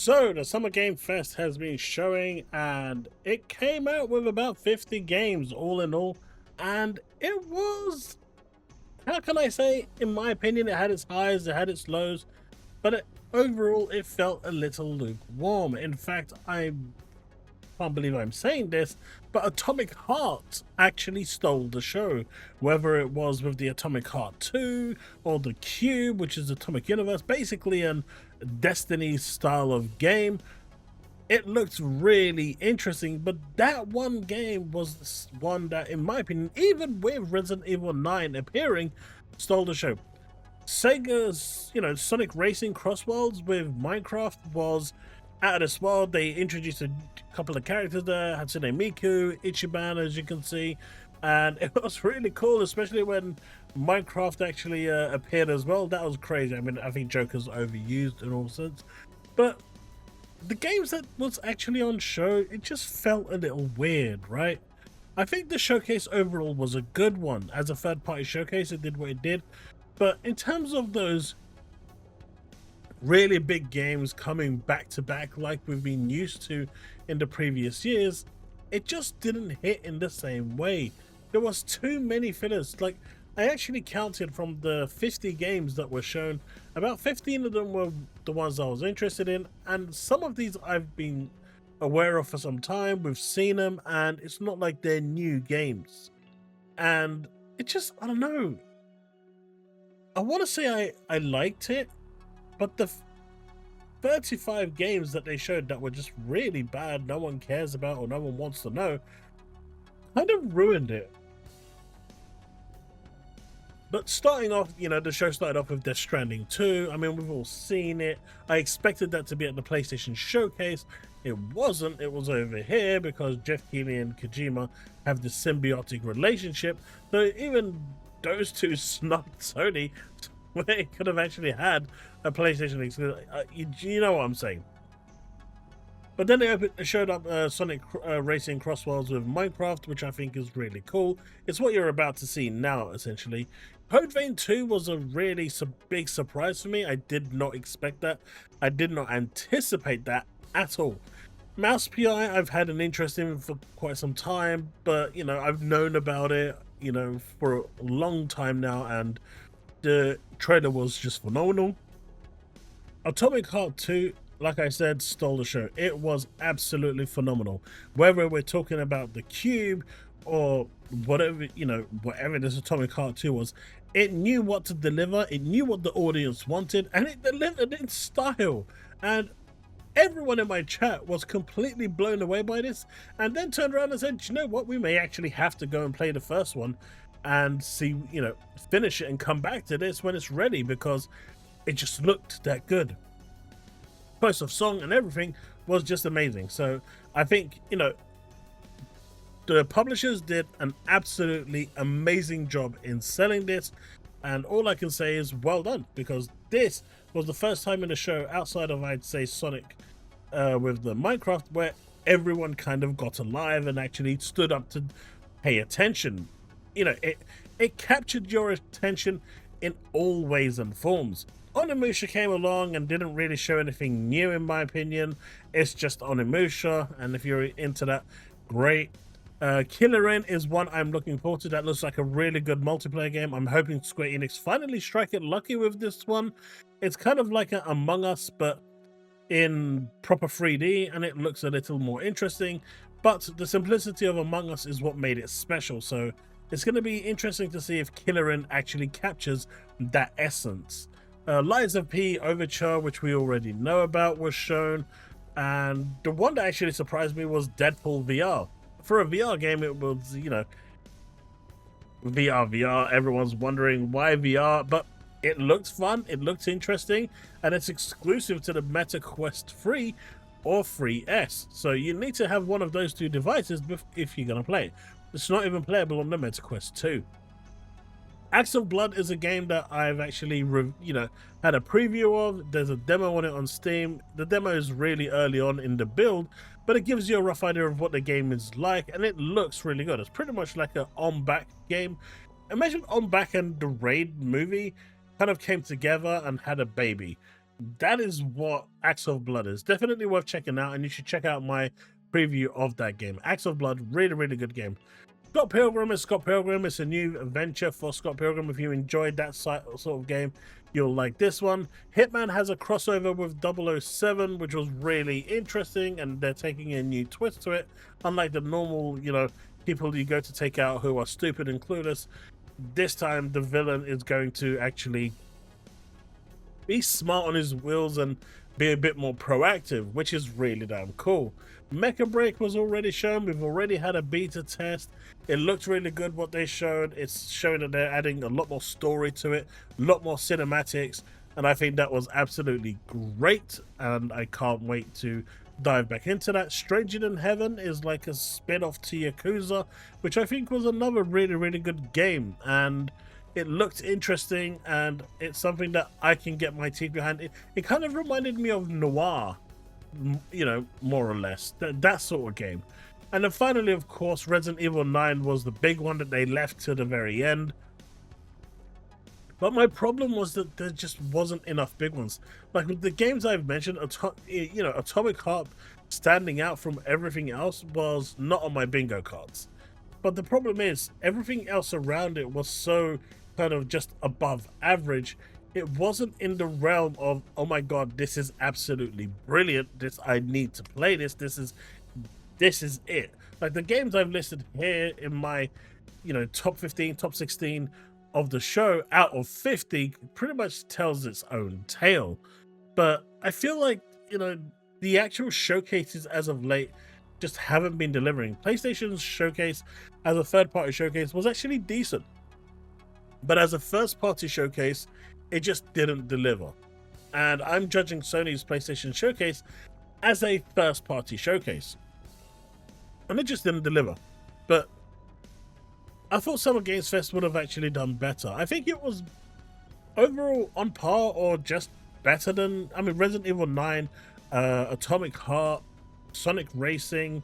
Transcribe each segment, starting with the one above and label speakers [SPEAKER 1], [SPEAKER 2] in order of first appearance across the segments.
[SPEAKER 1] So the Summer Game Fest has been showing, and it came out with about 50 games all in all, and it was, how can I say, in my opinion, it had its highs, it had its lows, but overall it felt a little lukewarm. In fact, I can't believe I'm saying this, but Atomic Heart actually stole the show. Whether it was with the Atomic Heart 2 or the Cube, which is Atomic Universe, basically an Destiny style of game. It looked really interesting, but that one game was one that, in my opinion, even with Resident Evil 9 appearing, stole the show. Sega's, Sonic Racing Crossworlds with Minecraft was out of this world. They introduced a couple of characters there, Hatsune Miku, Ichiban, as you can see, and it was really cool, especially when Minecraft actually appeared as well. That was crazy. I mean, I think Joker's overused in all sense, but the games that was actually on show, it just felt a little weird, right? I think the showcase overall was a good one. As a third-party showcase, it did what it did, but in terms of those really big games coming back to back like we've been used to in the previous years, it just didn't hit in the same way. There was too many fillers. Like, I actually counted from the 50 games that were shown, about 15 of them were the ones I was interested in, and some of these I've been aware of for some time. We've seen them, and it's not like they're new games. And it just, I don't know. I want to say I liked it, but the 35 games that they showed that were just really bad, no one cares about or no one wants to know, kind of ruined it. But starting off, the show started off with Death Stranding 2. I mean, we've all seen it. I expected that to be at the PlayStation Showcase. It wasn't. It was over here because Jeff Keighley and Kojima have this symbiotic relationship. So even those two snubbed Sony where it could have actually had a PlayStation exclusive. You know what I'm saying. But then they showed up Sonic Racing Crossworlds with Minecraft, which I think is really cool. It's what you're about to see now, essentially. Code Vein 2 was a really big surprise for me. I did not expect that. I did not anticipate that at all. Mouse PI, I've had an interest in for quite some time, but, I've known about it, for a long time now, and the trailer was just phenomenal. Atomic Heart 2, like I said, stole the show. It was absolutely phenomenal. Whether we're talking about the Cube or whatever, whatever this Atomic Heart 2 was, it knew what to deliver, it knew what the audience wanted, and it delivered in style. And everyone in my chat was completely blown away by this, and then turned around and said, you know what, we may actually have to go and play the first one and see, finish it and come back to this when it's ready, because it just looked that good. Choice of song and everything was just amazing. So I think, the publishers did an absolutely amazing job in selling this, and all I can say is well done, because this was the first time in the show outside of, I'd say, Sonic with the Minecraft, where everyone kind of got alive and actually stood up to pay attention. It captured your attention in all ways and forms. Onimusha came along and didn't really show anything new, in my opinion. It's just Onimusha, and if you're into that, great. Killer Inn is one I'm looking forward to. That looks like a really good multiplayer game. I'm hoping Square Enix finally strike it lucky with this one. It's kind of like an Among Us, but in proper 3D, and it looks a little more interesting. But the simplicity of Among Us is what made it special, so it's going to be interesting to see if Killer Inn actually captures that essence. Lies of P Overture, which we already know about, was shown, and the one that actually surprised me was Deadpool VR. For a VR game, it was, VR. Everyone's wondering why VR, but it looks fun, it looks interesting, and it's exclusive to the Meta Quest 3 or 3S. So you need to have one of those two devices if you're going to play it. It's not even playable on the Meta Quest 2. Acts of Blood is a game that I've actually, had a preview of. There's a demo on it on Steam. The demo is really early on in the build, but it gives you a rough idea of what the game is like, and it looks really good. It's pretty much like an on-back game. Imagine on-back and the Raid movie kind of came together and had a baby. that is what Axe of Blood is. Definitely worth checking out, and you should check out my preview of that game. Axe of Blood, really, really good game. Scott Pilgrim is Scott Pilgrim. It's a new adventure for Scott Pilgrim. If you enjoyed that sort of game, you'll like this one. Hitman has a crossover with 007, which was really interesting, and they're taking a new twist to it. Unlike the normal, people you go to take out who are stupid and clueless, this time the villain is going to actually be smart on his wheels and be a bit more proactive, which is really damn cool. Mecha Break was already shown. We've already had a beta test. It looked really good what they showed. It's showing that they're adding a lot more story to it, a lot more cinematics, and I think that was absolutely great, and I can't wait to dive back into that. Stranger Than Heaven is like a spin-off to Yakuza, which I think was another really, really good game, and it looked interesting, and it's something that I can get my teeth behind. It kind of reminded me of Noir, more or less, that sort of game. And then finally, of course, Resident Evil 9 was the big one that they left to the very end. But my problem was that there just wasn't enough big ones. Like with the games I've mentioned, Atomic Heart standing out from everything else was not on my bingo cards. But the problem is, everything else around it was so kind of just above average. It wasn't in the realm of, oh my god, this is absolutely brilliant, I need to play this, this is it. Like the games I've listed here in my top 15, top 16 of the show out of 50 pretty much tells its own tale. But I feel like the actual showcases as of late just haven't been delivering. PlayStation's showcase as a third-party showcase was actually decent, but as a first-party showcase, it just didn't deliver. And I'm judging Sony's PlayStation showcase as a first-party showcase, and it just didn't deliver. But I thought Summer Games Fest would have actually done better. I think it was overall on par or just better than, Resident Evil 9, Atomic Heart, Sonic Racing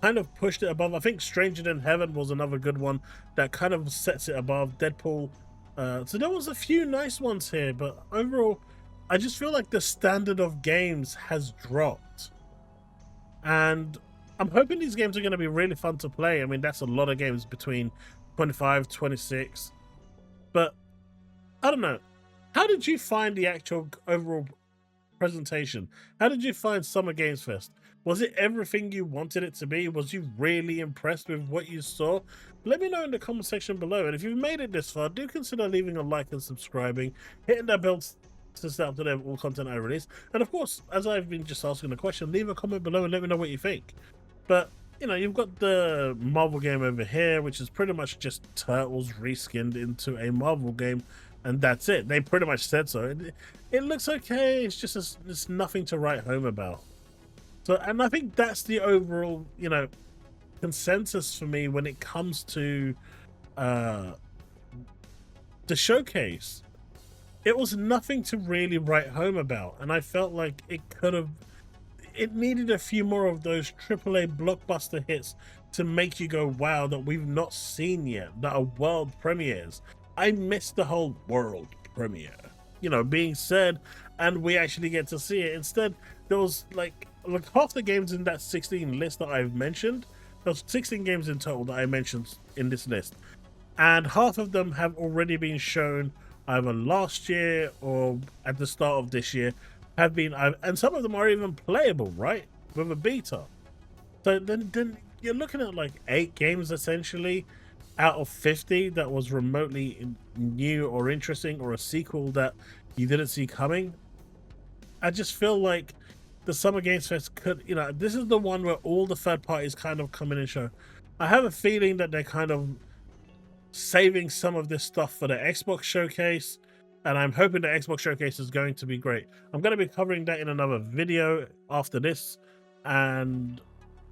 [SPEAKER 1] kind of pushed it above. I think Stranger Than Heaven was another good one that kind of sets it above. Deadpool. So there was a few nice ones here, but overall, I just feel like the standard of games has dropped. And I'm hoping these games are going to be really fun to play. I mean, that's a lot of games, between 25, 26. But I don't know. How did you find the actual overall presentation? How did you find Summer Games Fest? Was it everything you wanted it to be? Was you really impressed with what you saw? Let me know in the comment section below. And if you've made it this far, do consider leaving a like and subscribing, hitting that bell to stay up to date with all content I release. And of course, as I've been just asking a question, leave a comment below and let me know what you think. But you've got the Marvel game over here, which is pretty much just Turtles reskinned into a Marvel game, and that's it. They pretty much said so. It looks okay. It's just it's nothing to write home about. So, and I think that's the overall, consensus for me when it comes to the showcase. It was nothing to really write home about, and I felt like it needed a few more of those AAA blockbuster hits to make you go, wow, that we've not seen yet, that are world premieres. I missed the whole world premiere, being said, and we actually get to see it. Instead, there was like half the games in that 16 list that I've mentioned. There's 16 games in total that I mentioned in this list, and half of them have already been shown either last year or at the start of this year. And some of them are even playable, right, with a beta. So then you're looking at like 8 games essentially out of 50 that was remotely new or interesting, or a sequel that you didn't see coming. I just feel like the Summer Games Fest could, this is the one where all the third parties kind of come in and show. I have a feeling that they're kind of saving some of this stuff for the Xbox showcase, and I'm hoping the Xbox showcase is going to be great. I'm going to be covering that in another video after this, and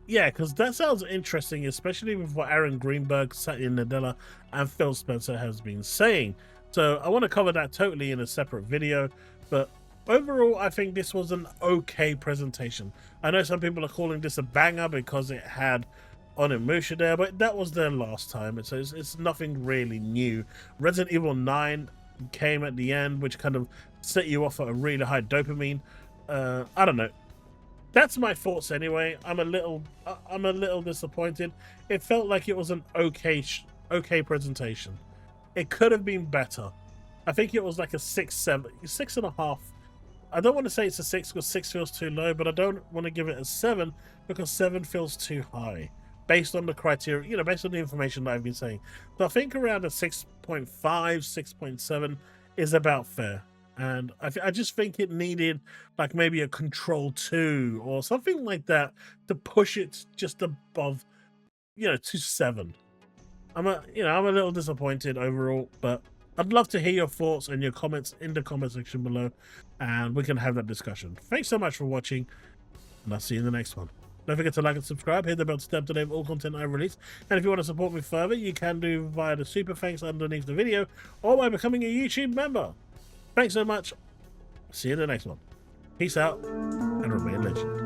[SPEAKER 1] yeah, because that sounds interesting, especially with what Aaron Greenberg, Satya Nadella, and Phil Spencer has been saying. So I want to cover that totally in a separate video, but overall, I think this was an okay presentation. I know some people are calling this a banger because it had Onimusha there, but that was their last time, so it's nothing really new. Resident Evil 9 came at the end, which kind of set you off at a really high dopamine. I don't know. That's my thoughts anyway. I'm a little disappointed. It felt like it was an okay presentation. It could have been better. I think it was like a 6.5. I don't want to say it's a 6 because 6 feels too low, but I don't want to give it a 7 because 7 feels too high based on the criteria, you know, based on the information that I've been saying. So I think around a 6.5, 6.7 is about fair. And I just think it needed like maybe a Control 2 or something like that to push it just above, you know, to 7. I'm a little disappointed overall, but I'd love to hear your thoughts and your comments in the comment section below, and we can have that discussion. Thanks so much for watching, and I'll see you in the next one. Don't forget to like and subscribe, hit the bell to stay up to date with all content I release, and if you want to support me further, you can do via the super thanks underneath the video, or by becoming a YouTube member. Thanks so much. See you in the next one. Peace out, and remain legend.